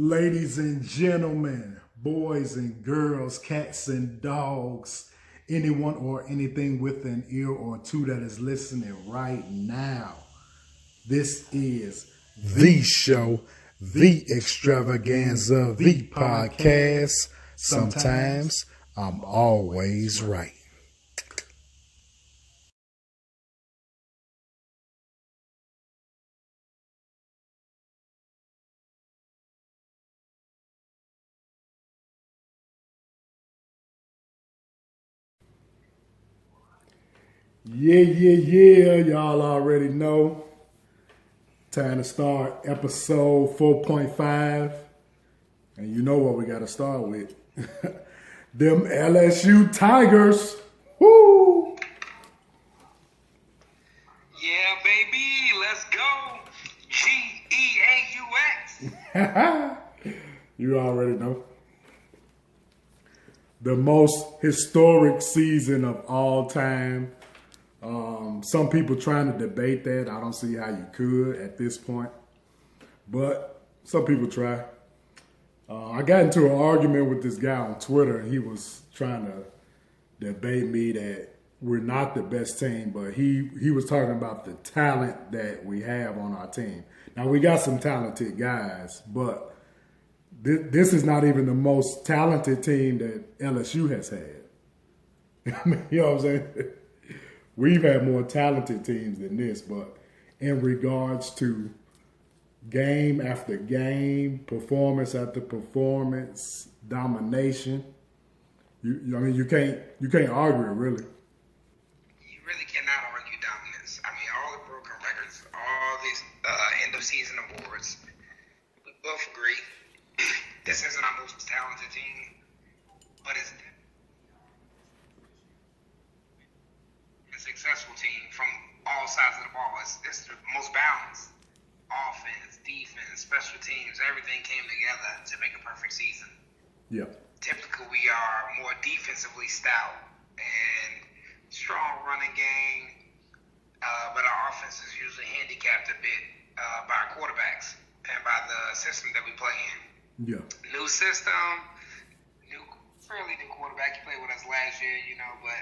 Ladies and gentlemen, boys and girls, cats and dogs, anyone or anything with an ear or two that is listening right now. This is the show, the extravaganza, the podcast. Sometimes I'm always right. Yeah. Y'all already know. Time to start episode 4.5. And you know what we got to start with. Them LSU Tigers. Woo! Yeah, baby. Let's go. G-E-A-U-X. You already know. The most historic season of all time. Some people trying to debate that. I don't see how you could at this point. But some people try. I got into an argument with this guy on Twitter. He was trying to debate me that we're not the best team, but he was talking about the talent that we have on our team. Now, we got some talented guys, but this is not even the most talented team that LSU has had. You know what I'm saying? We've had more talented teams than this, but in regards to game after game, performance after performance, domination, you can't argue it, really. You really cannot argue dominance. I mean, all the broken records, all these end of season awards, we both agree this isn't our most talented team, but it's a successful team from all sides of the ball. It's the most balanced. Offense, defense, special teams, everything came together to make a perfect season. Yeah. Typically, we are more defensively stout and strong running game, but our offense is usually handicapped a bit by our quarterbacks and by the system that we play in. Yeah. New system, fairly new quarterback. He played with us last year, but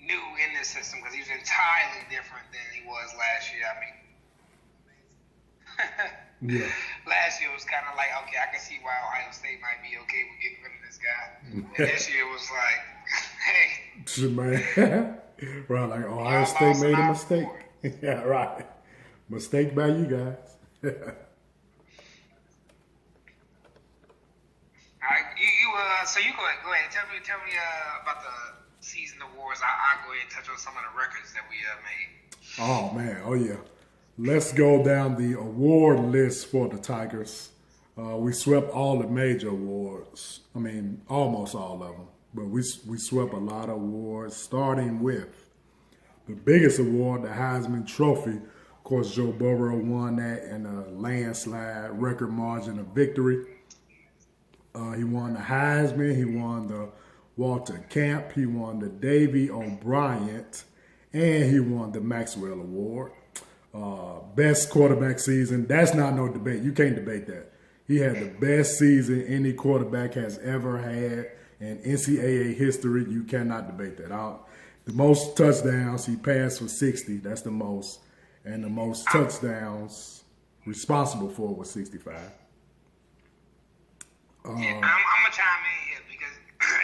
new in this system because he was entirely different than he was last year. I mean, yeah. Last year was kind of like, okay, I can see why Ohio State might be okay with getting rid of this guy. And this year was like, hey. Man. Right, like Ohio State made a mistake. Yeah, right. Mistake by you guys. All right, so you go ahead. Tell me about the season awards. I'll go ahead and touch on some of the records that we made. Oh man, oh yeah. Let's go down the award list for the Tigers. We swept all the major awards. I mean, almost all of them. But we swept a lot of awards, starting with the biggest award, the Heisman Trophy. Of course, Joe Burrow won that in a landslide record margin of victory. He won the Heisman. He won the Walter Camp. He won the Davy O'Brien. And he won the Maxwell Award. Best quarterback season. That's not no debate. You can't debate that. He had the best season any quarterback has ever had in NCAA history. You cannot debate that. The most touchdowns, he passed for 60. That's the most. And the most touchdowns responsible for was 65. I'm going to chime in here because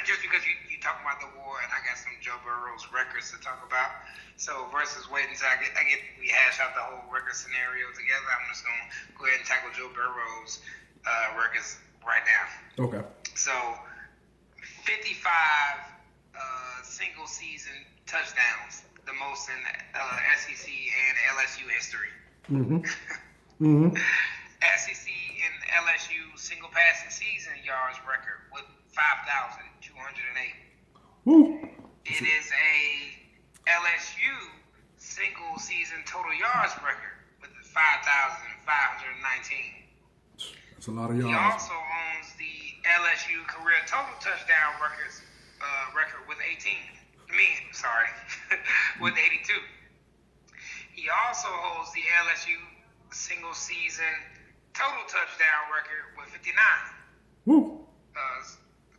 just because you talk about the war and I got some Joe Burrow's records to talk about. So versus waiting until we hash out the whole record scenario together, I'm just going to go ahead and tackle Joe Burrow's records right now. Okay. So 55 single season touchdowns, the most in SEC and LSU history. Mm-hmm. Mm-hmm. SEC and LSU single passing season yards record with 5,208. Woo. It is a LSU single season total yards record with 5,519. That's a lot of yards. He also owns the LSU career total touchdown record with 18. With 82. He also holds the LSU single season total touchdown record with 59. Woo.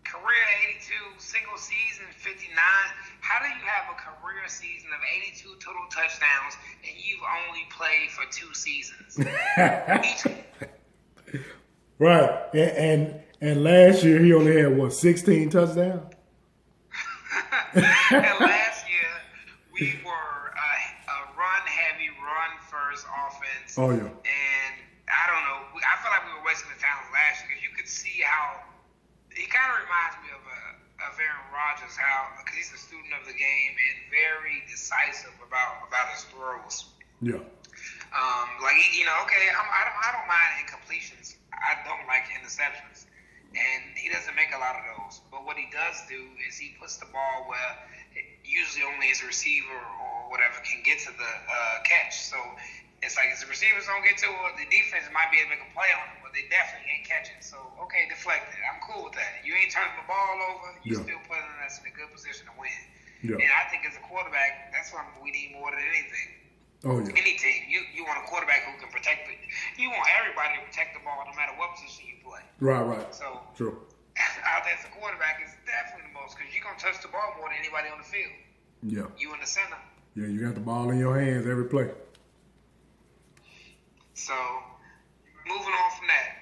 Career 82, single season 59. How do you have a career season of 82 total touchdowns and you've only played for 2 seasons? Right. And last year he only had 16 touchdowns? And last year we were a run-heavy, run-first offense. Oh, yeah. And I don't know. I feel like we were wasting the talent last year because you could see how he kind of reminds me of Aaron Rodgers, because he's a student of the game and very decisive about his throws. Yeah. I don't mind incompletions. I don't like interceptions, and he doesn't make a lot of those. But what he does do is he puts the ball where usually only his receiver or whatever can get to the catch. So it's like if the receivers don't get to it, the defense might be able to make a play on it, but they definitely ain't catching. So, okay, deflected. I'm cool with that. You ain't turning the ball over. You still putting us in a good position to win. Yeah. And I think as a quarterback, that's what we need more than anything. Oh, yeah. Any team. You want a quarterback who can protect it. You want everybody to protect the ball no matter what position you play. Right. So, true. Out there as a quarterback is definitely the most because you're going to touch the ball more than anybody on the field. Yeah. You in the center. Yeah, you got the ball in your hands every play. So, moving on from that,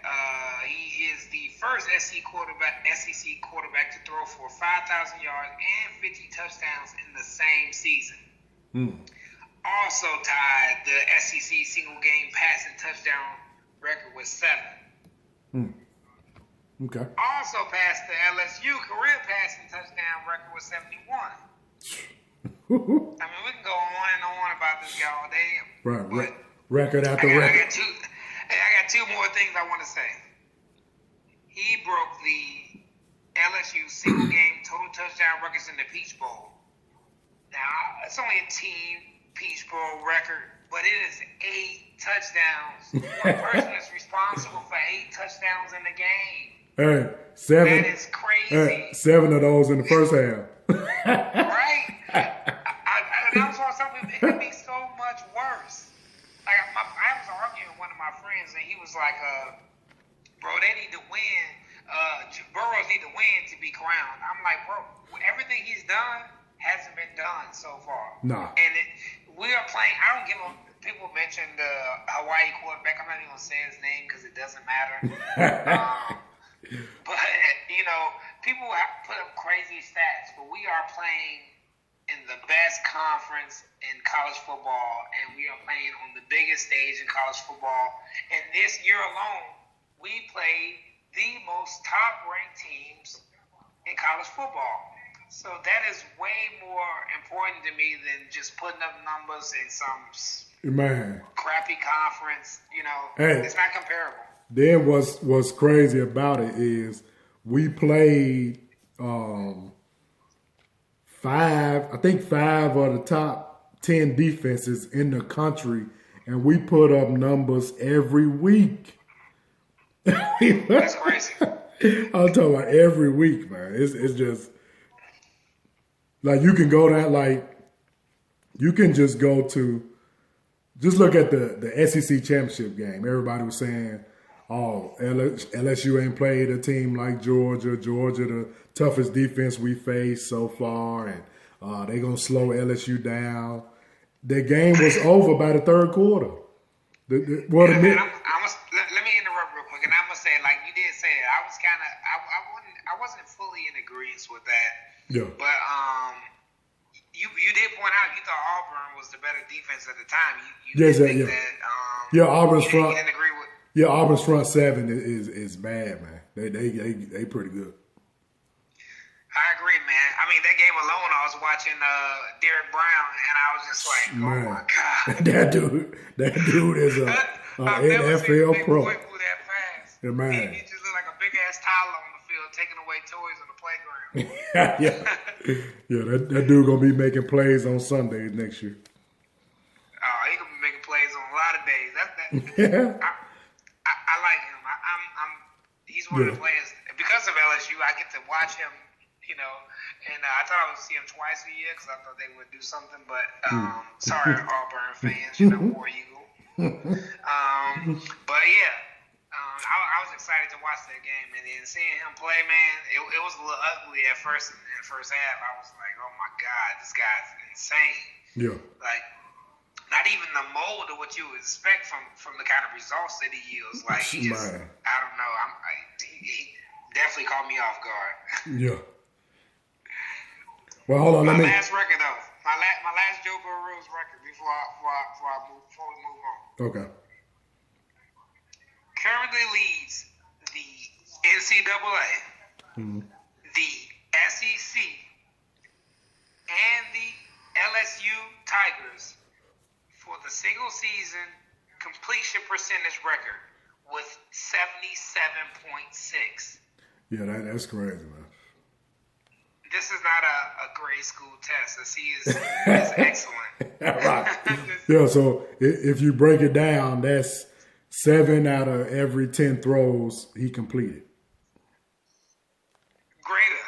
he is the first SEC quarterback to throw for 5,000 yards and 50 touchdowns in the same season. Also tied the SEC single game passing touchdown record with 7. Okay. Also passed the LSU career passing touchdown record with 71. I mean, we can go on and on about this guy all day. Right. Record after record. I got 2 more things I want to say. He broke the LSU single game total touchdown records in the Peach Bowl. Now, it's only a team Peach Bowl record, but it is 8 touchdowns. One person is responsible for 8 touchdowns in the game. Hey, 7. That is crazy. 7 of those in the first half. Right? I was on something that could be so much worse. Like I was arguing with one of my friends, and he was like, "Bro, they need to win. Burrows need to win to be crowned." I'm like, "Bro, everything he's done hasn't been done so far." Nah. And we are playing. I don't give a. People mention the Hawaii quarterback. I'm not even gonna say his name because it doesn't matter. But people put up crazy stats, but we are playing in the best conference in college football, and we are playing on the biggest stage in college football. And this year alone, we played the most top-ranked teams in college football. So that is way more important to me than just putting up numbers in some crappy conference. It's not comparable. Then what's crazy about it is we played 5 of the top 10 defenses in the country, and we put up numbers every week. That's crazy. I'm talking about every week, man. It's just like you can go down, like you can just go to, just look at the SEC championship game. Everybody was saying, "Oh, LSU ain't played a team like Georgia. Georgia, the toughest defense we faced so far, and they gonna slow LSU down." The game was over by the third quarter. Let me interrupt real quick, and I'm gonna say, like you did say it. I wasn't fully in agreement with that. Yeah. But you did point out you thought Auburn was the better defense at the time. Auburn's front. You didn't agree with. Yeah, Auburn's front 7 is bad, man. They pretty good. I agree, man. I mean, that game alone, I was watching Derek Brown, and I was just like, "Oh my god, that dude is a NFL pro." Boy move that fast. Yeah, man. He just looked like a big ass toddler on the field, taking away toys on the playground. yeah. That dude gonna be making plays on Sundays next year. Oh, he gonna be making plays on a lot of days. I like him. He's one of the players. Because of LSU, I get to watch him. And I thought I would see him twice a year because I thought they would do something. But sorry, Auburn fans, War Eagle. But yeah, I was excited to watch that game, and then seeing him play, man, it was a little ugly at first. In the first half, I was like, "Oh my God, this guy's insane!" Yeah. Like, not even the mold of what you would expect from the kind of results that he yields. Like, he just, I don't know. He definitely caught me off guard. Yeah. Well, hold on. My last record, though. My last Joe Burrow's record before we move on. Okay. Currently leads the NCAA, the SEC, and the LSU Tigers for the single season completion percentage record with 77.6. Yeah, that's crazy, man. This is not a grade school test. The C is excellent. Right. Yeah, so if you break it down, that's 7 out of every 10 throws he completed. Greater.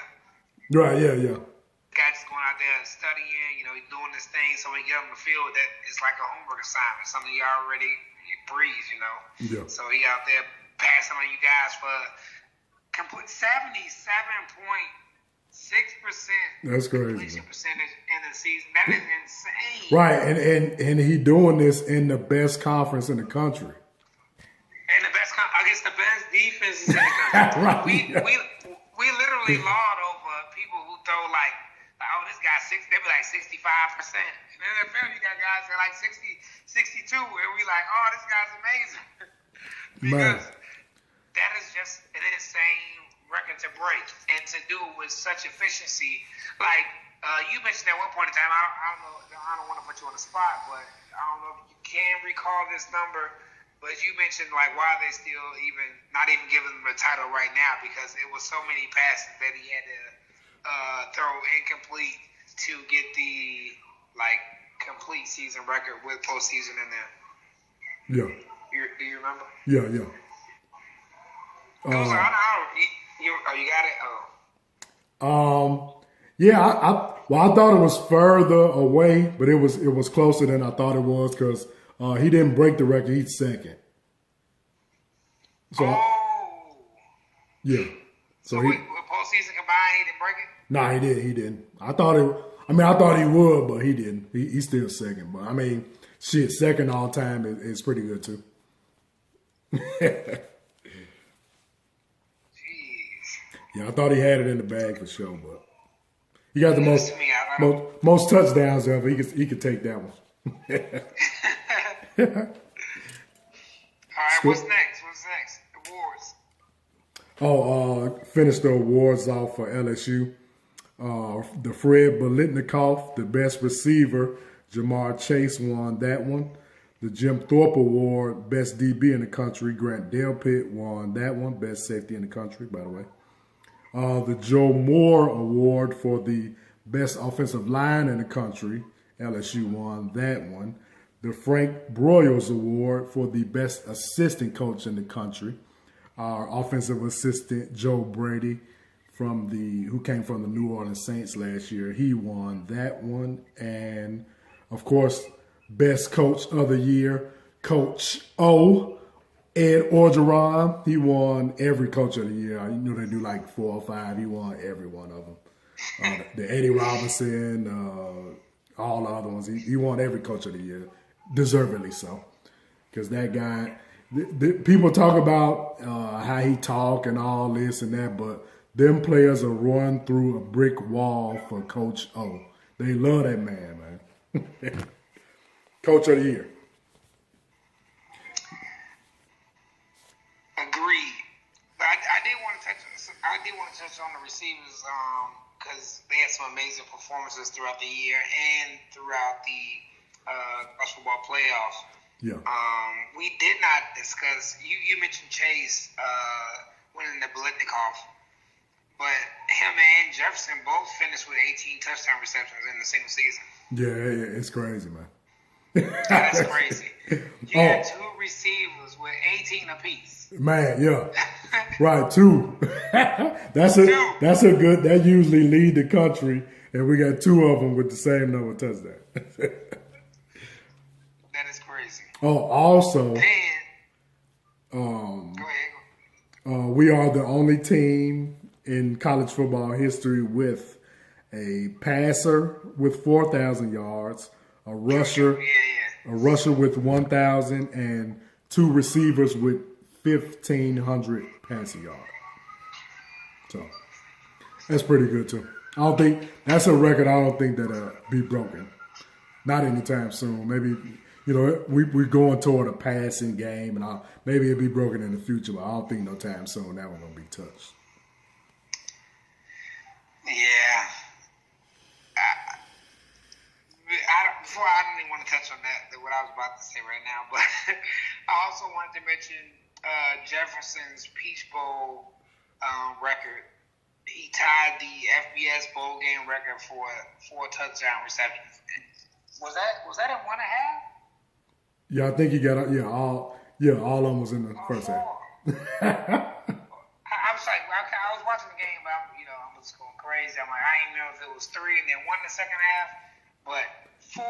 Right, yeah. Guy just going out there and studying, he's doing this thing, so when he get on the field, that it's like a homework assignment, something you already breeze, Yeah. So he out there passing on you guys for complete 77.6%. That's crazy. Completion percentage in the season. That is insane. Right, and he doing this in the best conference in the country. And the best against the best defenses in the country. Right. We literally laud over people who throw like, oh, this guy's they be like 65%. In the NFL, you got guys that are like 60, 62, and we like, oh, this guy's amazing. Because that is just an insane record to break and to do with such efficiency. Like you mentioned at one point in time, I don't want to put you on the spot, but I don't know if you can recall this number. But you mentioned like why they still not even giving him a title right now, because it was so many passes that he had to throw incomplete to get the complete season record with postseason in there. Yeah. Do you remember? Yeah. It was, you got it? Oh. Yeah, I thought it was further away, but it was closer than I thought it was because he didn't break the record. He's second. So yeah. So with postseason combined, he didn't break it? Nah, he didn't. I thought he would, but he didn't. He's still second. But I mean, shit, second all time is pretty good too. Jeez. Yeah, I thought he had it in the bag for sure, but he got the most touchdowns ever. He could take that one. All right, what's next? Awards. Finished the awards off for LSU. The Fred Biletnikoff, the best receiver, Jamar Chase won that one. The Jim Thorpe Award, best DB in the country, Grant Delpit won that one, best safety in the country, by the way. The Joe Moore Award for the best offensive line in the country, LSU won that one. The Frank Broyles Award for the best assistant coach in the country, our offensive assistant Joe Brady, who came from the New Orleans Saints last year, he won that one. And of course, best coach of the year, Coach O, Ed Orgeron. He won every coach of the year. They do like 4 or 5. He won every one of them. The Eddie Robinson, all the other ones. He won every coach of the year, deservedly so. Because that guy, people talk about how he talk and all this and that, but them players are run through a brick wall for Coach O. They love that man. Coach of the year. Agreed. But I did want to touch on the receivers because they had some amazing performances throughout the year and throughout the college football playoffs. Yeah. We did not discuss. You mentioned Chase winning the Biletnikoff, but him and Jefferson both finished with 18 touchdown receptions in the single season. Yeah, it's crazy, man. That's crazy. You had 2 receivers with 18 apiece. Man, yeah. Right, 2. That's a good. That usually lead the country, and we got 2 of them with the same number of touchdowns. That is crazy. Oh, also, Then, go ahead. We are the only team in college football history with a passer with 4,000 yards, a rusher with 1,000, and 2 receivers with 1,500 passing yards. So that's pretty good too. I don't think that's a record. I don't think that'll be broken. Not anytime soon. Maybe we're going toward a passing game, and maybe it'll be broken in the future. But I don't think no time soon that one's gonna be touched. Yeah. Before I don't even want to touch on that, what I was about to say right now, but I also wanted to mention Jefferson's Peach Bowl record. He tied the FBS bowl game record for 4 touchdown receptions. Was that in 1.5? Yeah, I think he got all of them was in the first half. I was like, I was watching the game, but I was going crazy. I'm like, I didn't know if it was 3 and then 1 in the second half, but 4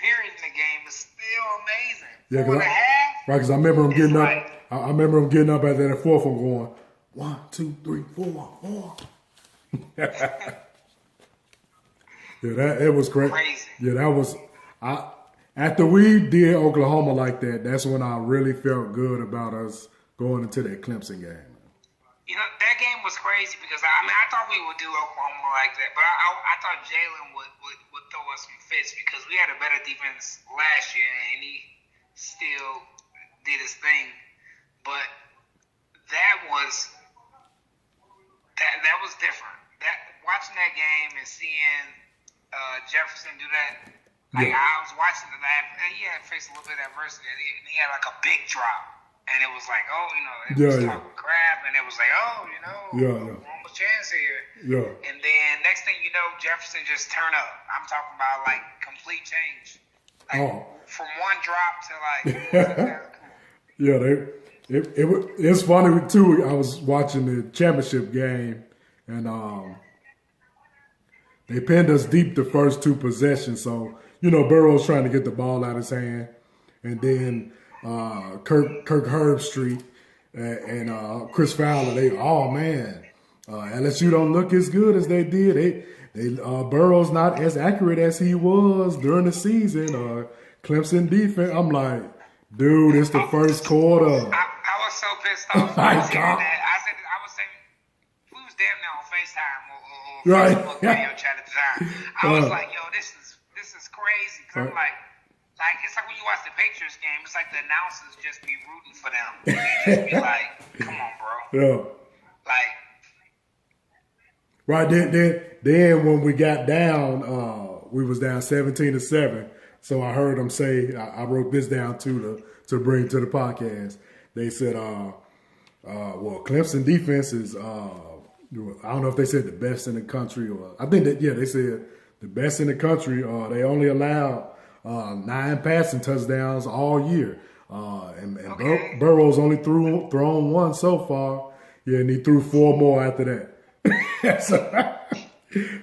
periods in the game is still amazing. Yeah, 4 and a half. Right, because I remember him getting up. I remember him getting up after that fourth one, going 1, 2, 3, 4, 4. Yeah, it was crazy. Yeah, that was. After we did Oklahoma like that, that's when I really felt good about us going into that Clemson game. That game was crazy because I thought we would do Oklahoma like that, but I thought Jalen would throw us some fits because we had a better defense last year and he still did his thing. But that was different. Watching that game and seeing Jefferson do that, I was watching the lab. He had faced a little bit of adversity, and he had like a big drop. And it was like, it was talking crap, and it was like, almost chance here. Yeah. And then next thing you know, Jefferson just turned up. I'm talking about like complete change. Like from one drop to like. It's funny too. I was watching the championship game, and they pinned us deep the first 2 possessions. So Burrow's trying to get the ball out of his hand, and then. Kirk Herbstreit and Chris Fowler, LSU don't look as good as they did. Burrow's not as accurate as he was during the season. Clemson defense, I'm like, dude, it's the first quarter. I was so pissed off. My God. I was saying, we was damn near on FaceTime or right. Facebook video chat at the time. I was like, yo, this is crazy. Cause I'm like, it's like when you watch the Patriots game, it's like the announcers just be rooting for them. You just be like, come on, bro. Yeah. Right, then when we got down, we was down 17-7. So I heard them say, I wrote this down too to bring to the podcast. They said, well, Clemson defense is, I don't know if they said the best in the country or, I think that, they said the best in the country. They only allowed 9 passing touchdowns all year. And Burrow's only thrown 1 so far. Yeah, and he threw 4 more after that.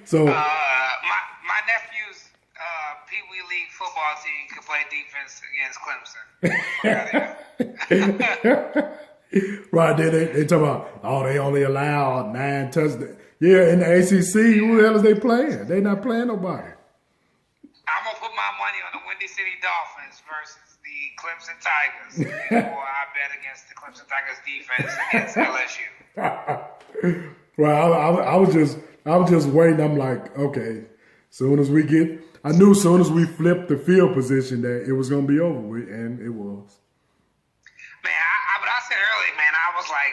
so my nephew's Pee Wee League football team could play defense against Clemson. Right, they talk about, they only allowed 9 touchdowns. Yeah, in the ACC, who the hell is they playing? They not playing nobody. I'm going to put my money on the Windy City Dolphins versus the Clemson Tigers. Or I bet against the Clemson Tigers defense against LSU. Well, I was just waiting. I'm like, okay, soon as we flip the field position that it was going to be over with, and it was. Man, but I said earlier, man, I was like,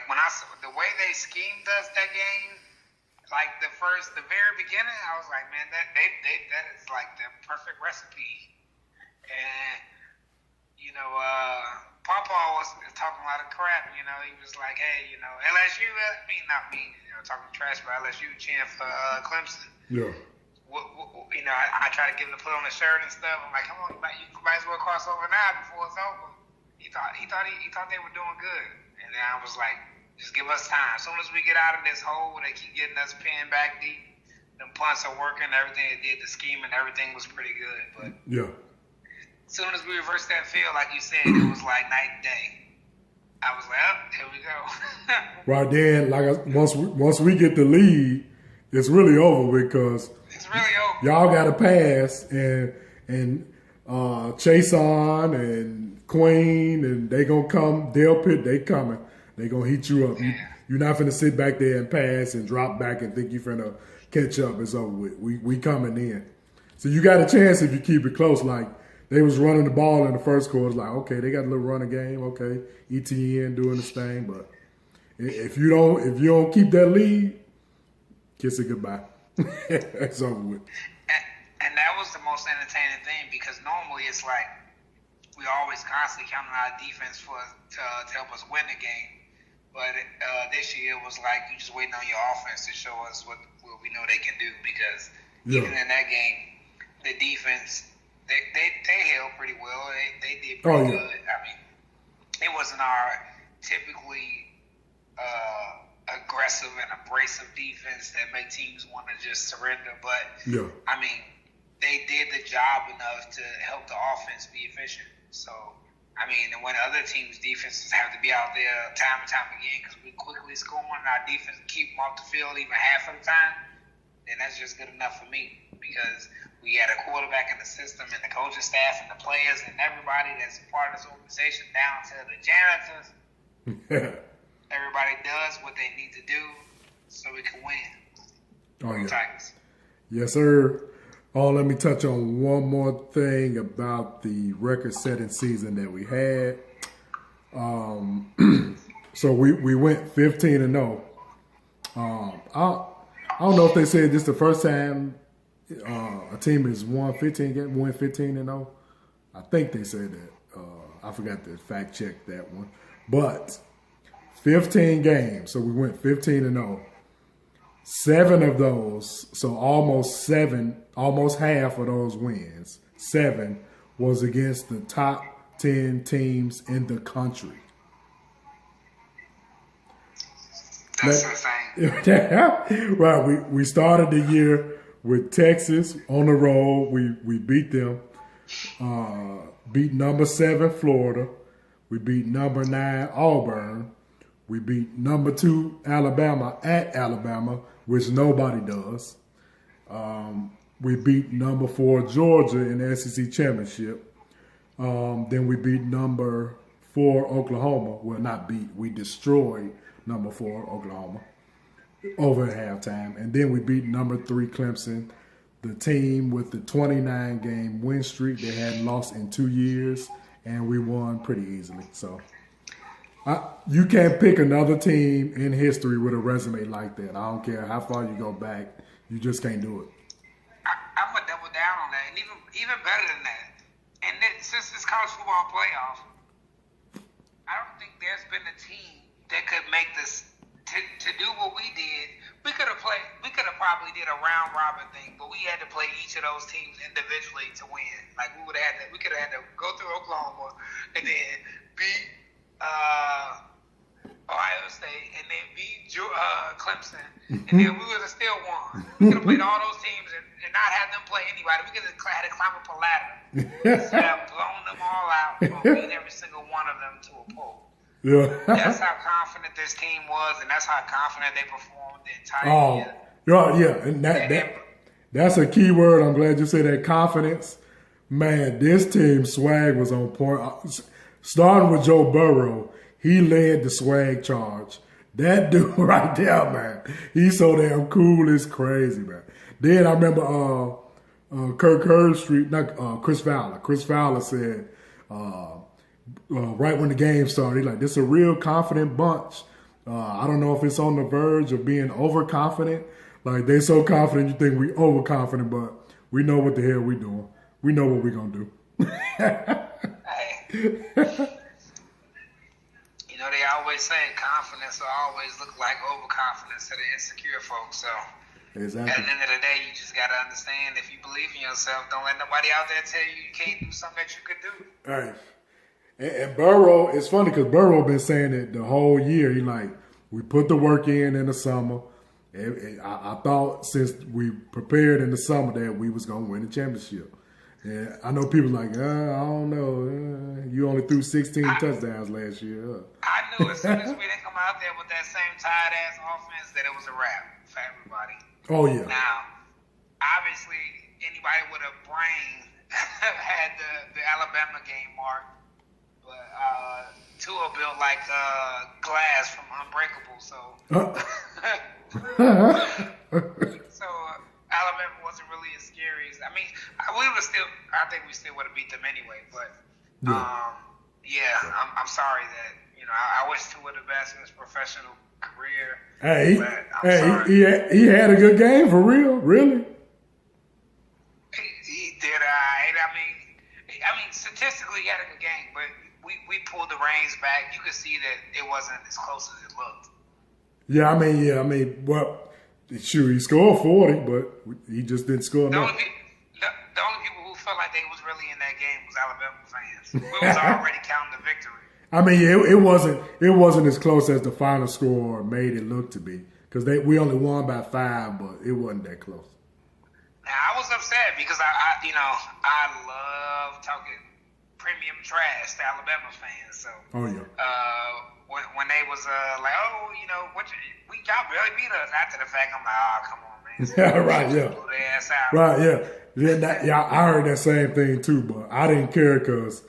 when I saw the way they schemed us that game, like the very beginning, I was like, man, that is like the perfect recipe. And Papa was talking a lot of crap. He was like, hey, LSU, talking trash about LSU, cheering for Clemson. Yeah. I try to get him to put on a shirt and stuff. I'm like, come on, you might as well cross over now before it's over. He thought they were doing good, and then I was like, just give us time. As soon as we get out of this hole, they keep getting us pinned back deep. Them punts are working. Everything they did, the scheme and everything was pretty good. But yeah, as soon as we reversed that field, like you said, it was like night and day. I was like, oh, here we go. Right then, once we get the lead, it's really over because It's really over. y'all got to pass and Chase on and Queen and they gonna come. Dale Pitt, they coming. They gonna heat you up. Yeah. You're not finna sit back there and pass and drop back and think you finna catch up. It's over with. We coming in. So you got a chance if you keep it close. Like they was running the ball in the first quarter. It's like, okay, they got a little running game. Okay, ETN doing this thing, but if you don't keep that lead, kiss it goodbye. It's over with. And that was the most entertaining thing because normally it's like we always constantly count on our defense to help us win the game. But this year it was like you just waiting on your offense to show us what we know they can do because even in that game, the defense, they held pretty well. They did pretty good. I mean, it wasn't our typically aggressive and abrasive defense that make teams want to just surrender. But, I mean, they did the job enough to help the offense be efficient. So, I mean, and when other teams' defenses have to be out there time and time again because we quickly score and our defense keep them off the field even half of the time, then that's just good enough for me because we had a quarterback in the system and the coaching staff and the players and everybody that's part of this organization down to the janitors. Everybody does what they need to do so we can win. Tigers. Yes, sir. Oh, let me touch on one more thing about the record-setting season that we had. So we went 15-0. I don't know if they said this the first time a team has won 15-0. I think they said that. I forgot to fact check that one, but 15 games. So we went 15-0. 7 of those, so almost half of those wins, 7 was against the top 10 teams in the country. That's insane. Right, we started the year with Texas on the road. We beat them. Beat number 7 Florida. We beat number 9 Auburn. We beat number 2 Alabama at Alabama, which nobody does. We beat number 4 Georgia in the SEC Championship. Then we beat number 4 Oklahoma. Well, not beat. We destroyed number 4 Oklahoma over at halftime. And then we beat number 3 Clemson, the team with the 29-game win streak. They hadn't lost in 2 years, and we won pretty easily. So you can't pick another team in history with a resume like that. I don't care how far you go back. You just can't do it. I'm going to double down on that, and even better than that. And since this college football playoff, I don't think there's been a team that could make this to do what we did. We could have probably did a round robin thing, but we had to play each of those teams individually to win. Like we could have had to go through Oklahoma and then beat Ohio State and then beat Clemson, and then we would have still won. We could have played all those teams and not have them play anybody. We could have had to climb up a ladder instead of blown them all out and beat every single one of them to a pole. Yeah. That's how confident this team was, and that's how confident they performed the entire year. Yeah, and that's a key word. I'm glad you said that, confidence. Man, this team's swag was on point. Starting with Joe Burrow, he led the swag charge. That dude right there, man, he's so damn cool. It's crazy, man. Then I remember Chris Fowler. Chris Fowler said, right when the game started, he's like, this is a real confident bunch. I don't know if it's on the verge of being overconfident. Like, they so confident you think we overconfident, but we know what the hell we doing. We know what we're going to do. You know, they always say confidence will always look like overconfidence to the insecure folks. So exactly. At the end of the day, you just got to understand, if you believe in yourself, don't let nobody out there tell you can't do something that you could do. Right. And Burrow, it's funny because Burrow been saying it the whole year. He like, we put the work in the summer. I thought since we prepared in the summer that we was going to win the championship. Yeah, I know people like, I don't know. You only threw 16 touchdowns last year. I knew as soon as we didn't come out there with that same tired-ass offense that it was a wrap for everybody. Oh, yeah. Now, obviously, anybody with a brain had the Alabama game marked, but Tua built like glass from Unbreakable, so so Alabama wasn't really as scary as I think we still would have beat them anyway. But I'm sorry that I wish Tua the best in his professional career. He had a good game for real, really. He did. I mean, statistically, he had a good game, but we pulled the reins back. You could see that it wasn't as close as it looked. Yeah, I mean, well, sure, he scored 40, but he just didn't score enough. The only people who felt like they was really in that game was Alabama fans. We was already counting the victory. I mean, it wasn't as close as the final score made it look to be, because we only won by 5, but it wasn't that close. Now, I was upset because I love talking premium trash to Alabama fans. So, when they was like, y'all barely beat us. After the fact, I'm like, oh, come on, man. Yeah, right, yeah. Blew their ass out. Right, yeah. I heard that same thing too, but I didn't care because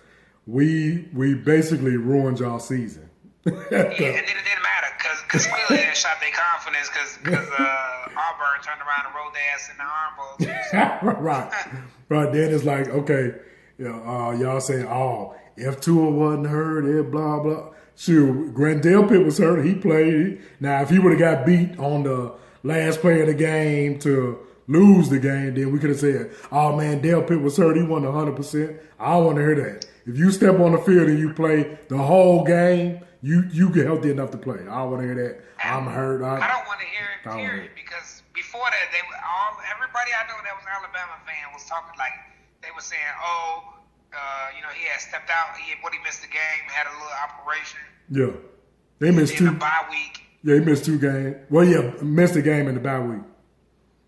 we basically ruined y'all season. Yeah, and it didn't matter because clearly they shot their confidence because Auburn turned around and rolled their ass in the Arm Bowl. Right. Then it's like, okay, y'all saying, if Tua wasn't hurt, blah blah. Shoot, Grandel Pitt was hurt. He played. Now, if he would have got beat on the last play of the game to lose the game, then we could have said, oh, man, Dale Pitt was hurt. He won 100%. I don't want to hear that. If you step on the field and you play the whole game, you get healthy enough to play. I don't want to hear that. I'm hurt. I don't want to hear it, period, because before that, everybody I know that was an Alabama fan was talking like they were saying, he had stepped out. He missed the game, had a little operation. Yeah. They missed 2. In the bye week. Yeah, he missed 2 games. Well, yeah, missed the game in the bye week.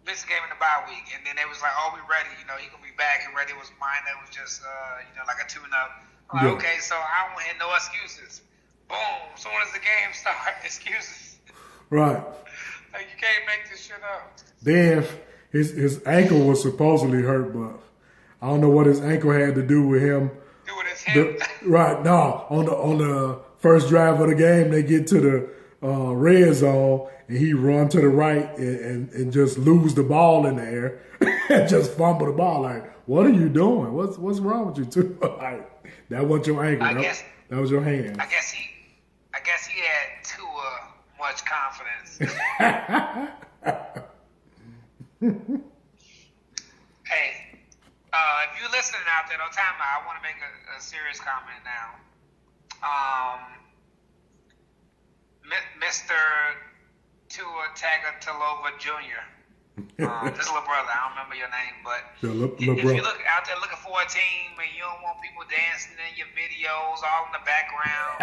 Missed the game in the bye week. And then they was like, we ready. He can be back. And ready was mine. That was just, like a tune-up. I'm like, okay, so I don't hear no excuses. Boom. As soon as the game starts, excuses. Right. Like, you can't make this shit up. Then his ankle was supposedly hurt, but I don't know what his ankle had to do with him. Do with his hip. Right. No, on the first drive of the game, they get to the red zone, and he run to the right and just lose the ball in the air and just fumble the ball. Like, what are you doing? What's wrong with you two? Like, that wasn't your ankle. That was your hand. I guess he had too much confidence. Hey, if you're listening out there, don't time out. I want to make a serious comment now. Mr. Tua Tagovailoa Jr. This little brother, I don't remember your name, but if you look out there looking for a team and you don't want people dancing in your videos all in the background,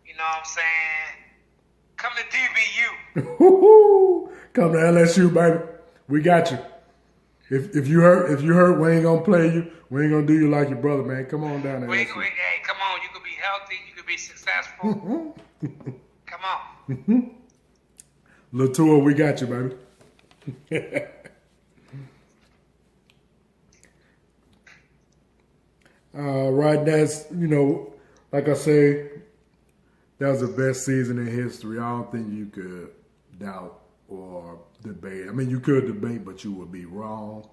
you know what I'm saying? Come to DBU. Come to LSU, baby. We got you. If you hurt, we ain't gonna play you. We ain't gonna do you like your brother, man. Come on down there. Hey, come on. You could be healthy. You could be successful. Come on. Little Tua, we got you, baby. Right, that's, like I say, that was the best season in history. I don't think you could doubt or debate. I mean, you could debate, but you would be wrong.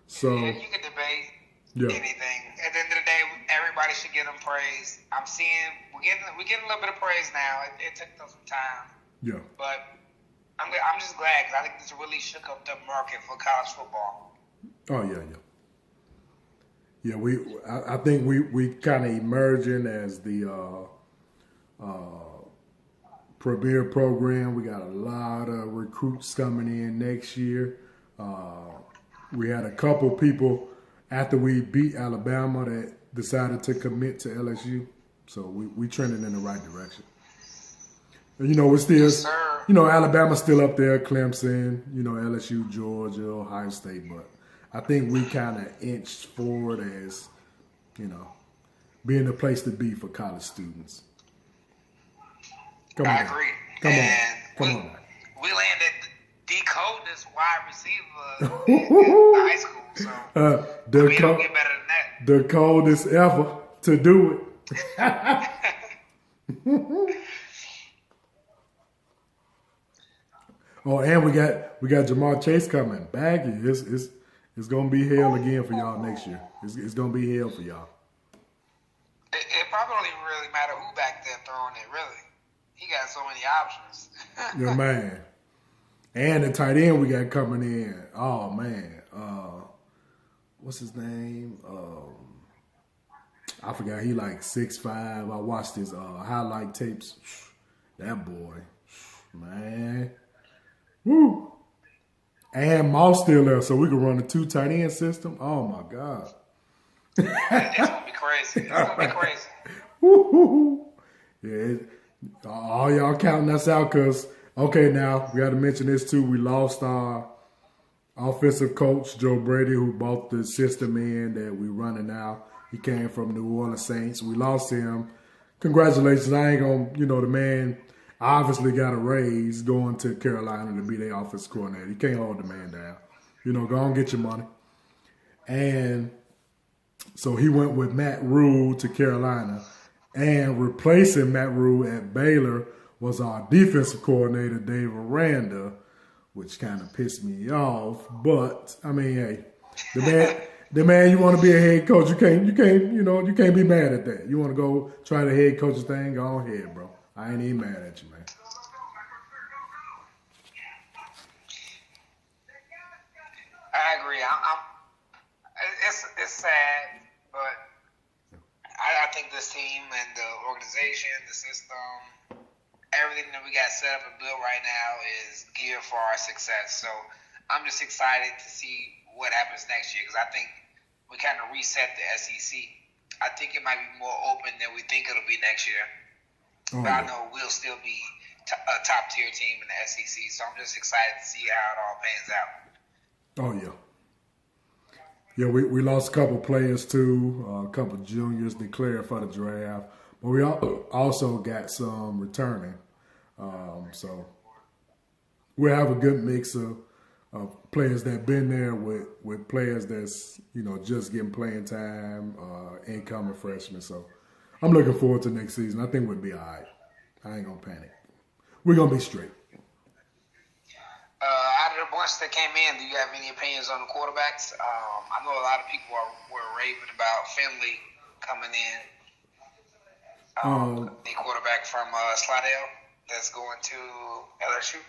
So yeah, you could debate anything. At the end of the day, everybody should get them praise. We're getting a little bit of praise now. It took them some time. Yeah. But I'm just glad because I think this really shook up the market for college football. Oh yeah. I think we kind of emerging as the premier program. We got a lot of recruits coming in next year. We had a couple people after we beat Alabama that decided to commit to LSU. So we trending in the right direction. And, we're still, yes, Alabama's still up there, Clemson, LSU, Georgia, Ohio State. But I think we kind of inched forward as, being the place to be for college students. Come on. I agree. Come and on. We landed the coldest wide receiver in high school. So we don't get better than that. The coldest ever to do it. Oh, and we got Jamar Chase coming back. It's gonna be hell again for y'all next year. It's gonna be hell for y'all. It probably don't even really matter who back there throwing it. Really, he got so many options. Yeah, man. And the tight end we got coming in. Oh man, what's his name? I forgot. He like 6'5". I watched his highlight tapes. That boy, man. Woo! And Moss still there, so we can run a 2 tight end system. Oh my God. It's gonna be crazy. It's gonna be crazy. Woo-hoo-hoo. Yeah, all y'all counting us out because, okay, now we got to mention this too. We lost our offensive coach, Joe Brady, who bought the system in that we running now. He came from New Orleans Saints. We lost him. Congratulations. I ain't going to, the man obviously got a raise going to Carolina to be their offensive coordinator. You can't hold the man down. Go on, get your money. And so he went with Matt Rule to Carolina. And replacing Matt Rule at Baylor was our defensive coordinator, Dave Aranda, which kind of pissed me off. But I mean, hey, the man, you want to be a head coach, you can't be mad at that. You want to go try the head coach's thing, go ahead, bro. I ain't even mad at you, man. I agree. It's sad, but I think this team and the organization, the system, everything that we got set up and built right now is geared for our success. So I'm just excited to see what happens next year because I think we kind of reset the SEC. I think it might be more open than we think it'll be next year. Oh, but I yeah. know we'll still be a top-tier team in the SEC. So I'm just excited to see how it all pans out. Oh, yeah. Yeah, we lost a couple players, too. A couple juniors declared for the draft. But we also got some returning. So we have a good mix of players that been there with players that's, just getting playing time, incoming freshmen. So I'm looking forward to next season. I think we'll be all right. I ain't going to panic. We're going to be straight. Out of the bunch that came in, do you have any opinions on the quarterbacks? I know a lot of people were raving about Finley coming in. The quarterback from Slidell that's going to LSU.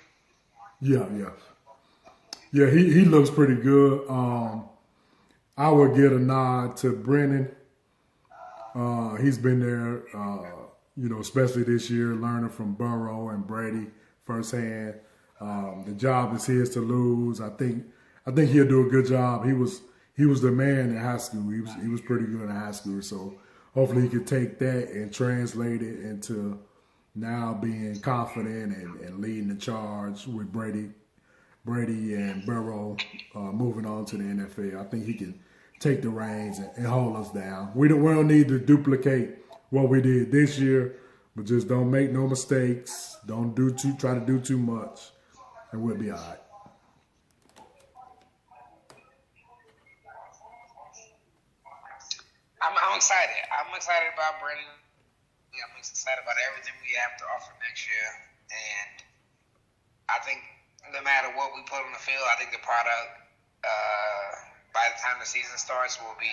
Yeah, he looks pretty good. I would get a nod to Brennan. He's been there, especially this year, learning from Burrow and Brady firsthand. The job is his to lose. I think he'll do a good job. He was the man in high school. He was pretty good in high school. So hopefully he can take that and translate it into now being confident and leading the charge with Brady and Burrow moving on to the NFL. I think he can take the reins and hold us down. We don't need to duplicate what we did this year, but just don't make no mistakes. Don't try to do too much, and we'll be all right. I'm excited. I'm excited about Brennan. I'm excited about everything we have to offer next year. And I think no matter what we put on the field, I think the product, by the time the season starts, will be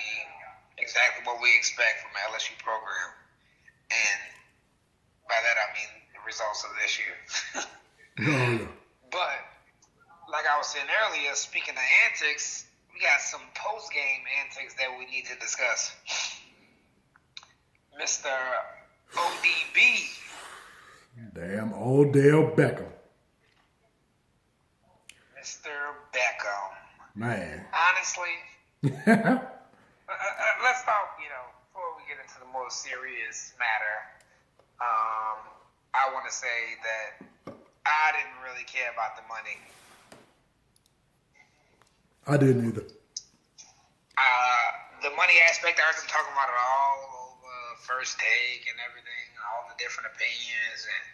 exactly what we expect from an LSU program. And by that, I mean the results of this year. But, like I was saying earlier, speaking of antics, we got some post-game antics that we need to discuss. Mr. ODB. Damn, Odell Beckham. Mr. Beckham. Man. Honestly, let's talk, before we get into the more serious matter, I want to say that I didn't really care about the money. I didn't either. The money aspect, I heard them talking about it all over First Take and everything, all the different opinions, and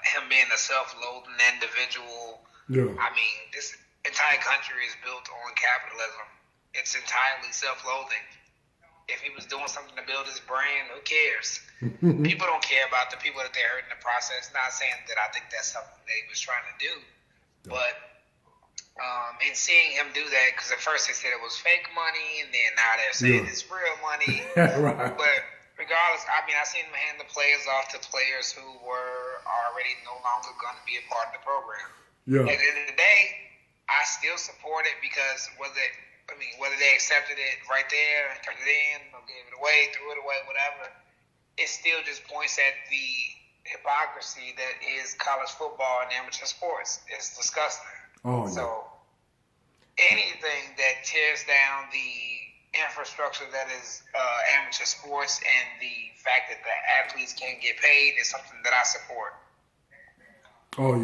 him being a self-loathing individual. Yeah. I mean, this entire country is built on capitalism. It's entirely self-loathing. If he was doing something to build his brand, who cares? People don't care about the people that they hurt in the process. Not saying that I think that's something that he was trying to do, but in seeing him do that, because at first they said it was fake money, and then now they're saying it's real money. Right. But regardless, I mean, I seen him hand the players off to players who were already no longer going to be a part of the program. Yeah. At the end of the day, I still support it because whether they accepted it right there and turned it in or gave it away, threw it away, whatever, it still just points at the hypocrisy that is college football and amateur sports. It's disgusting. Oh, yeah. So anything that tears down the infrastructure that is amateur sports and the fact that the athletes can't get paid is something that I support. Oh,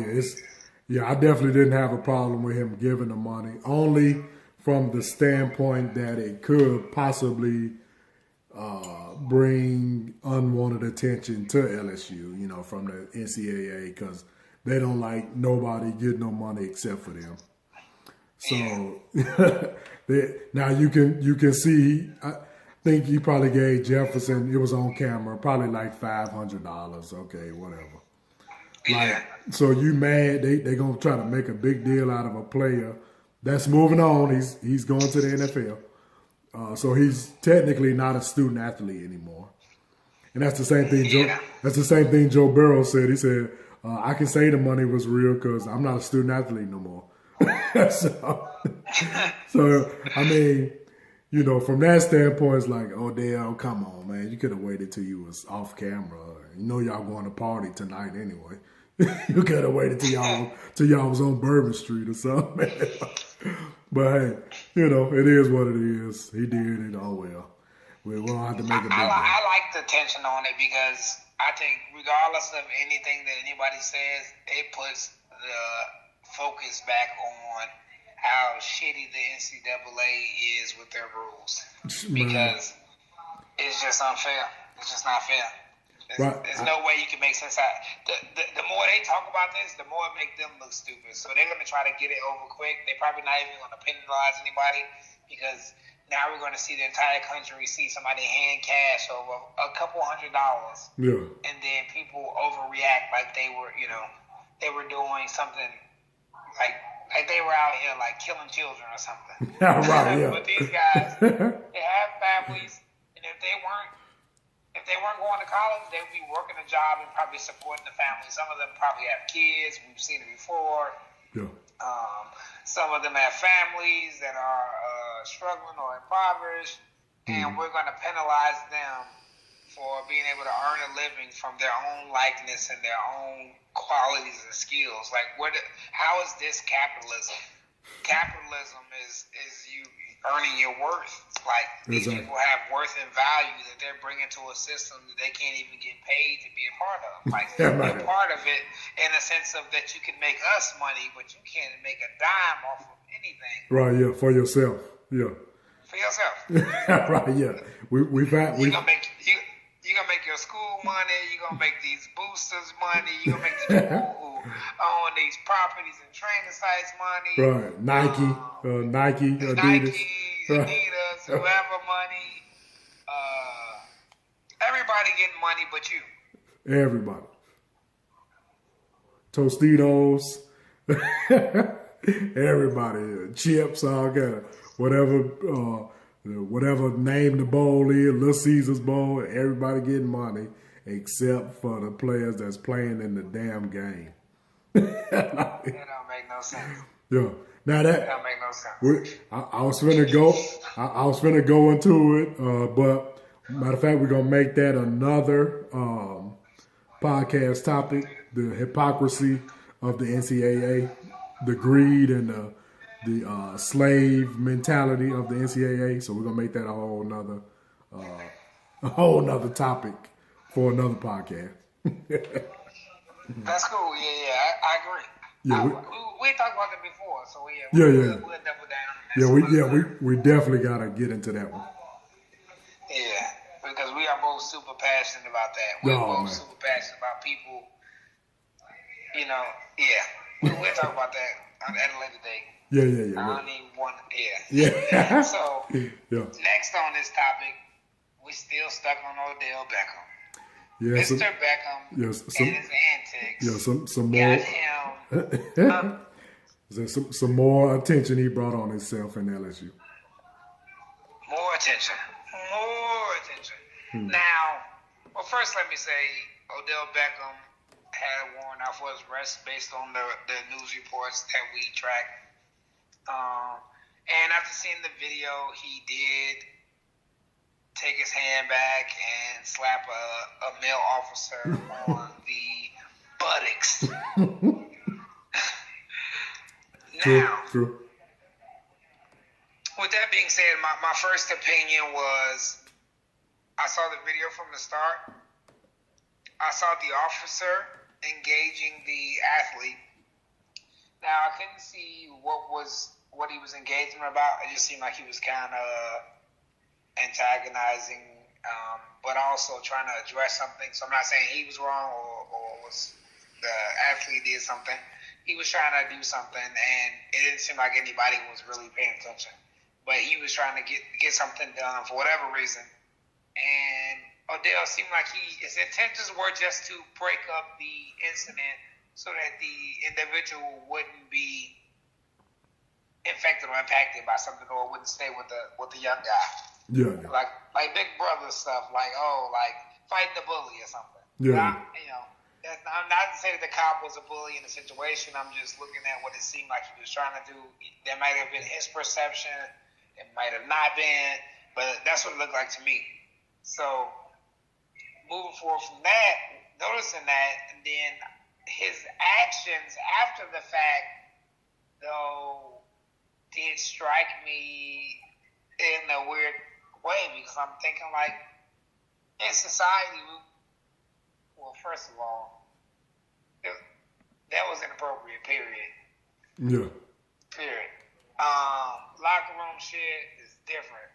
yeah. I definitely didn't have a problem with him giving the money, only from the standpoint that it could possibly bring unwanted attention to LSU, from the NCAA, because they don't like nobody getting no money except for them. So now you can see. I think he probably gave Jefferson. It was on camera, probably like $500. Okay, whatever. Like, so you mad? They gonna try to make a big deal out of a player that's moving on. He's going to the NFL, so he's technically not a student athlete anymore. And that's the same thing. That's the same thing Joe Burrow said. He said, "I can say the money was real because I'm not a student athlete no more." so I mean, from that standpoint, it's like, Odell, come on, man. You could have waited till you was off camera. Y'all going to party tonight anyway. You could have waited till y'all was on Bourbon Street or something. But hey, it is what it is. He did it. Oh well. We won't have to make a big deal. I like the tension on it because I think regardless of anything that anybody says, it puts the focus back on how shitty the NCAA is with their rules. Because it's just unfair. It's just not fair. There's no way you can make sense out. The more they talk about this, the more it makes them look stupid. So they're going to try to get it over quick. They're probably not even going to penalize anybody because now we're going to see the entire country see somebody hand cash over a couple $100. Yeah. And then people overreact like they were, they were doing something like they were out here like killing children or something. Right, yeah. But these guys, they have families, and if they weren't going to college, they would be working a job and probably supporting the family. Some of them probably have kids. We've seen it before. Yeah. Some of them have families that are struggling or impoverished, and we're going to penalize them for being able to earn a living from their own likeness and their own qualities and skills. Like, how is this capitalism? Capitalism is you earning your worth. Like, these people have worth and value that they're bringing to a system that they can't even get paid to be a part of. Like, you're part of it in a sense of that you can make us money, but you can't make a dime off of anything. Right, yeah, for yourself. Yeah. For yourself. Right, yeah. You're gonna make your school money, you're gonna make these boosters money, you're gonna make the people who own these properties and training sites money. Right. Nike, Adidas. Adidas, whoever money. Everybody getting money but you. Everybody. Tostitos. Everybody. Chips, all kind of whatever name the bowl is, Little Caesars Bowl, everybody getting money except for the players that's playing in the damn game. It don't make no sense. Yeah. Now that don't make no sense. I was finna go into it, but matter of fact, we're gonna make that another podcast topic: the hypocrisy of the NCAA, the greed and the slave mentality of the NCAA. So we're gonna make that a whole nother topic for another podcast. That's cool. Yeah, I agree. Yeah, we talked about that before, so yeah. we'll double down on that. We definitely gotta get into that one. Yeah, because we are both super passionate about that. We're both super passionate about people. You know, yeah. We'll talk about that at a later date. Yeah. I don't even want. Yeah. So next on this topic, we still stuck on Odell Beckham. Yeah, Mr. Beckham and his antics. Yeah, some more. Some more attention he brought on himself in LSU. More attention. Now, well, first let me say Odell Beckham had a warrant out for his arrest based on the news reports that we tracked. And after seeing the video, he did take his hand back and slap a male officer on the buttocks. True. With that being said, my first opinion was I saw the video from the start. I saw the officer engaging the athlete. Now, I couldn't see what he was engaging about. It just seemed like he was kind of antagonizing, but also trying to address something. So I'm not saying he was wrong or was the athlete did something. He was trying to do something, and it didn't seem like anybody was really paying attention. But he was trying to get something done for whatever reason. And Odell seemed like his intentions were just to break up the incident so that the individual wouldn't be infected or impacted by something, or wouldn't stay with the young guy. Yeah. Like Big Brother stuff, like fighting the bully or something. Yeah. I'm not to say that the cop was a bully in the situation. I'm just looking at what it seemed like he was trying to do. That might have been his perception. It might have not been, but that's what it looked like to me. So moving forward from that, noticing that, and then his actions after the fact, though, did strike me in a weird way, because I'm thinking, like, in society, well, first of all, that was inappropriate, period. Yeah. Period. Locker room shit is different.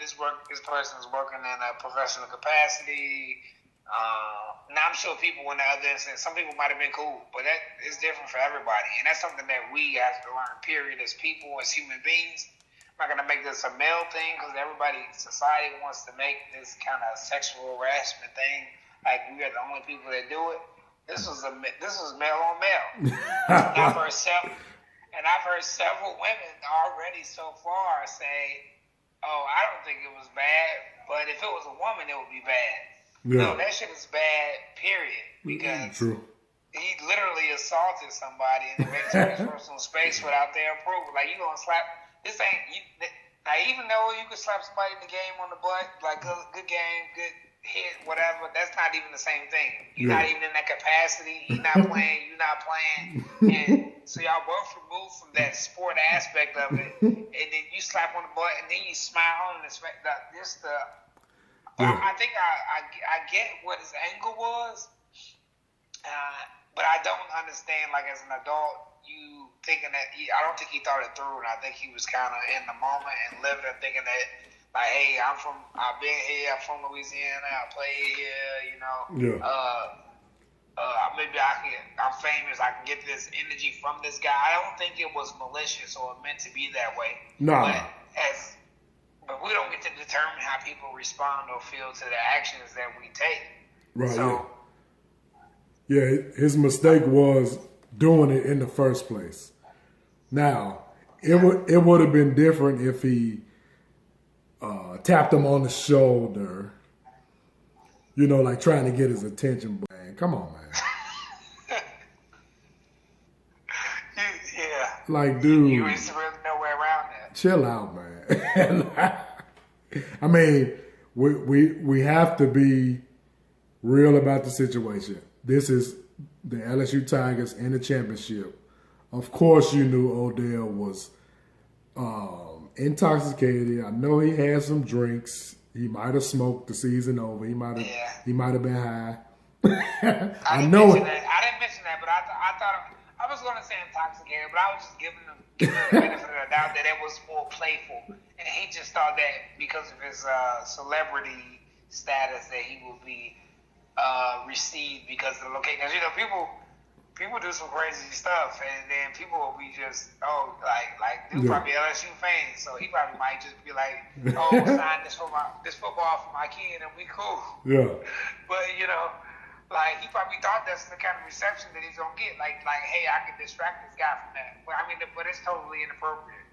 This person is working in a professional capacity. Now, I'm sure people in the other instance, some people might have been cool, but that is different for everybody. And that's something that we have to learn, period, as people, as human beings. I'm not going to make this a male thing, because society wants to make this kind of sexual harassment thing like we are the only people that do it. This was male on male. And I've heard several women already so far say, "Oh, I don't think it was bad, but if it was a woman, it would be bad." Yeah. No, that shit is bad, period. Because he literally assaulted somebody and invaded his personal space without their approval. Like, you gonna slap this now, even though you could slap somebody in the game on the butt, like good game, good hit, whatever, that's not even the same thing. You're not even in that capacity. He's not playing, you're not playing. And so y'all both removed from that sport aspect of it. And then you slap on the butt and then you smile and I think I get what his angle was, but I don't understand, like, as an adult, you thinking that I don't think he thought it through, and I think he was kind of in the moment and living and thinking that, like, hey, I've been here, I'm from Louisiana, I play here, you know. Yeah. Maybe I'm famous, I can get this energy from this guy. I don't think it was malicious or meant to be that way. No. But we don't get to determine how people respond or feel to the actions that we take. Right. So, yeah, his mistake was doing it in the first place. Now, it would have been different if he tapped him on the shoulder, you know, like trying to get his attention. Man, come on, man. Yeah. Like, dude. You just really no way around that. Chill out, man. I mean, we have to be real about the situation. This is the LSU Tigers in the championship. Of course, you knew Odell was intoxicated. I know he had some drinks. He might have smoked the season over. He might have been high. I didn't mention that, but I I was going to say intoxicated, but I was just giving him the benefit of the doubt that it was more playful, and he just thought that because of his celebrity status that he would be received because of the location. Because people do some crazy stuff, and then people will be just dude probably LSU fans, so he probably might just be like, oh, sign this football for my kid, and we cool. Yeah. But like he probably thought that's the kind of reception that he's gonna get. Like, hey, I can distract this guy from that. But I mean, but it's totally inappropriate.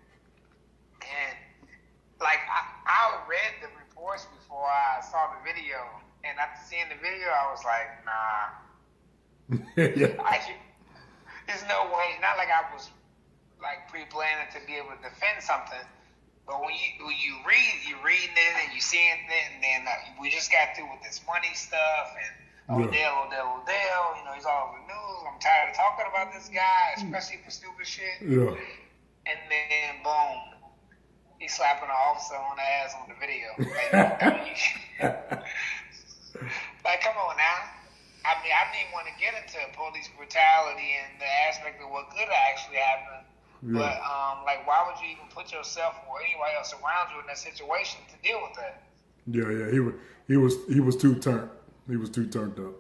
And like I read the reports before I saw the video, and after seeing the video, I was like, nah. Yeah. There's no way. Not like I was like pre-planning to be able to defend something. But when you're reading it and you're seeing it, and then we just got through with this money stuff and. Odell, he's all over the news. I'm tired of talking about this guy, especially for stupid shit. Yeah. And then, boom, he's slapping an officer on the ass on the video. Like, come on now. I mean, I didn't even want to get into police brutality and the aspect of what could actually happen. Yeah. But, why would you even put yourself or anybody else around you in that situation to deal with that? Yeah. He was too turned. He was too turned up.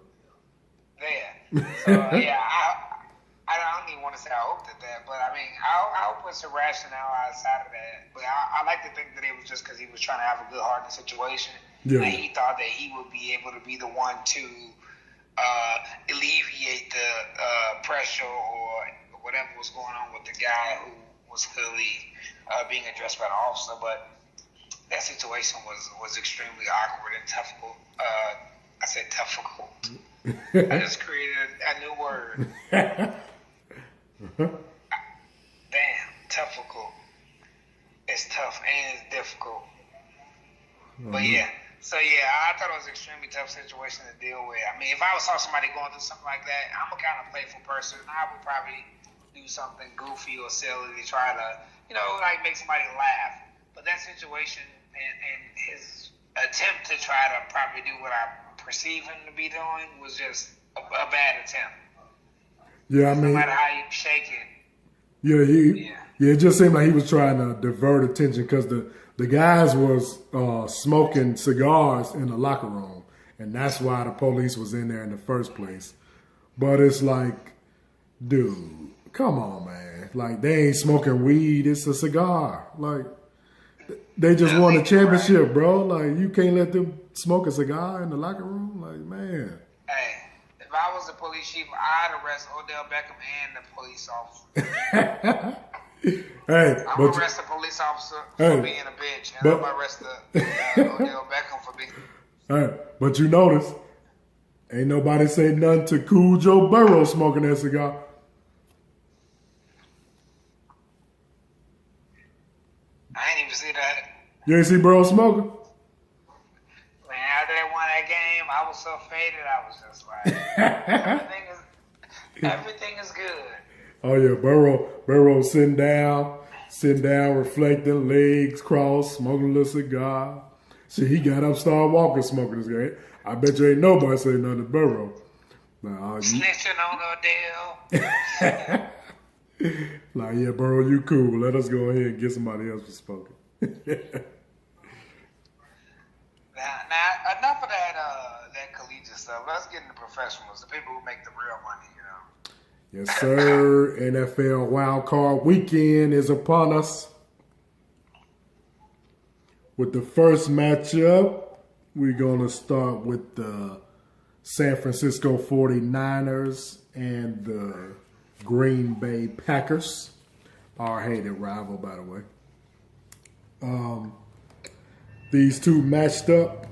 Yeah. So, I don't even want to say I hoped at that, but I mean, I'll put some rationale outside of that. But I like to think that it was just because he was trying to have a good heart in the situation. Yeah. And he thought that he would be able to be the one to alleviate the pressure or whatever was going on with the guy who was clearly being addressed by the officer. But that situation was extremely awkward and difficult. I said difficult. I just created a new word. Damn, difficult. It's tough and it's difficult. But yeah. So I thought it was an extremely tough situation to deal with. I mean, if I saw somebody going through something like that, I'm a kind of playful person. I would probably do something goofy or silly to try to, make somebody laugh. But that situation and his attempt to try to probably do what I perceive him to be doing was just a bad attempt. Yeah, I mean, no matter how you shake it. Yeah, it just seemed like he was trying to divert attention because the guys was smoking cigars in the locker room, and that's why the police was in there in the first place. But it's like, dude, come on, man. Like, they ain't smoking weed. It's a cigar. Like, they just won a championship, right, bro. Like, you can't let them smoke a cigar in the locker room. Like, man. Hey, if I was the police chief, I'd arrest Odell Beckham and the police officer. I'm gonna arrest the police officer for being a bitch, and I'm gonna arrest the Odell Beckham for being. Hey, but you notice, ain't nobody say nothing to Cool Joe Burrow smoking that cigar. I ain't even see that. You ain't see Burrow smoking? Man, after they won that game, I was so faded. I was just like, everything is good. Oh yeah, Burrow sitting down, reflecting, legs crossed, smoking a little cigar. See, he got up, started walking, smoking this game. I bet you ain't nobody say nothing to Burrow. Snitching on Odell. Like, yeah, Burrow, you cool. Let us go ahead and get somebody else to smoking. Now, enough of that collegiate stuff. Let's get into professionals, the people who make the real money, Yes, sir. NFL Wild Card Weekend is upon us. With the first matchup, we're going to start with the San Francisco 49ers and the Green Bay Packers. Our hated rival, by the way. These two matched up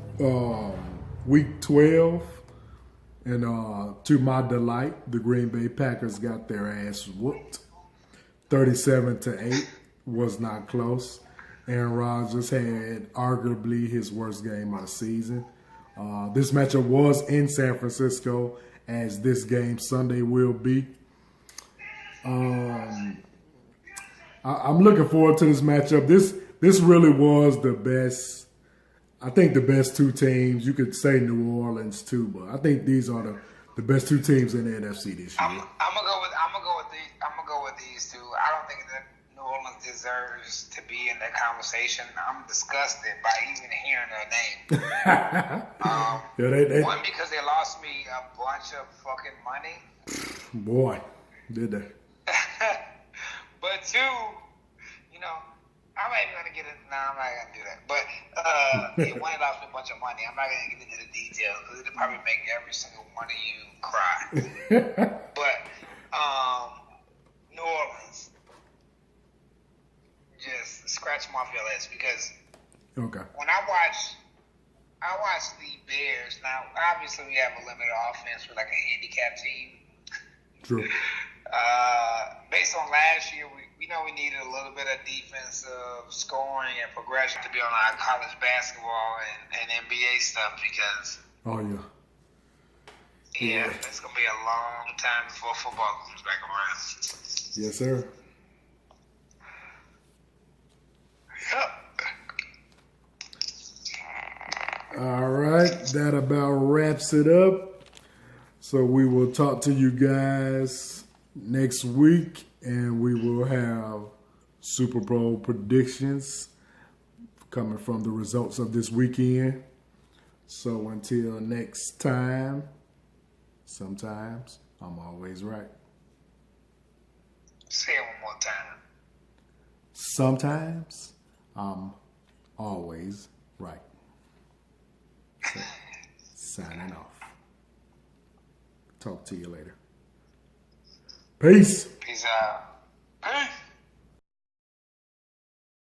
week 12. And to my delight, the Green Bay Packers got their ass whooped. 37-8 was not close. Aaron Rodgers had arguably his worst game of the season. This matchup was in San Francisco, as this game Sunday will be. I'm looking forward to this matchup. This really was the best. I think the best two teams. You could say New Orleans too, but I think these are the best two teams in the NFC this year. I'm gonna gonna go with these two. I don't think that New Orleans deserves to be in that conversation. I'm disgusted by even hearing their name. One, because they lost me a bunch of fucking money. Boy, did they? But two, you know, I'm not even gonna get it. No, I'm not gonna do that. But one, it lost me a bunch of money. I'm not gonna get into the details because it'll probably make every single one of you cry. But New Orleans, just scratch them off your list because when I watch the Bears. Now, obviously, we have a limited offense for like a handicap team. True. Based on last year, we know we needed a little bit of defensive scoring and progression to be on our college basketball and NBA stuff because. Oh yeah. Yeah, it's gonna be a long time before football comes back around. Yes, sir. All right, that about wraps it up. So we will talk to you guys next week, and we will have Super Bowl predictions coming from the results of this weekend. So until next time, sometimes I'm always right. Say it one more time. Sometimes I'm always right. So, signing off. Talk to you later. Peace. Peace out. Peace.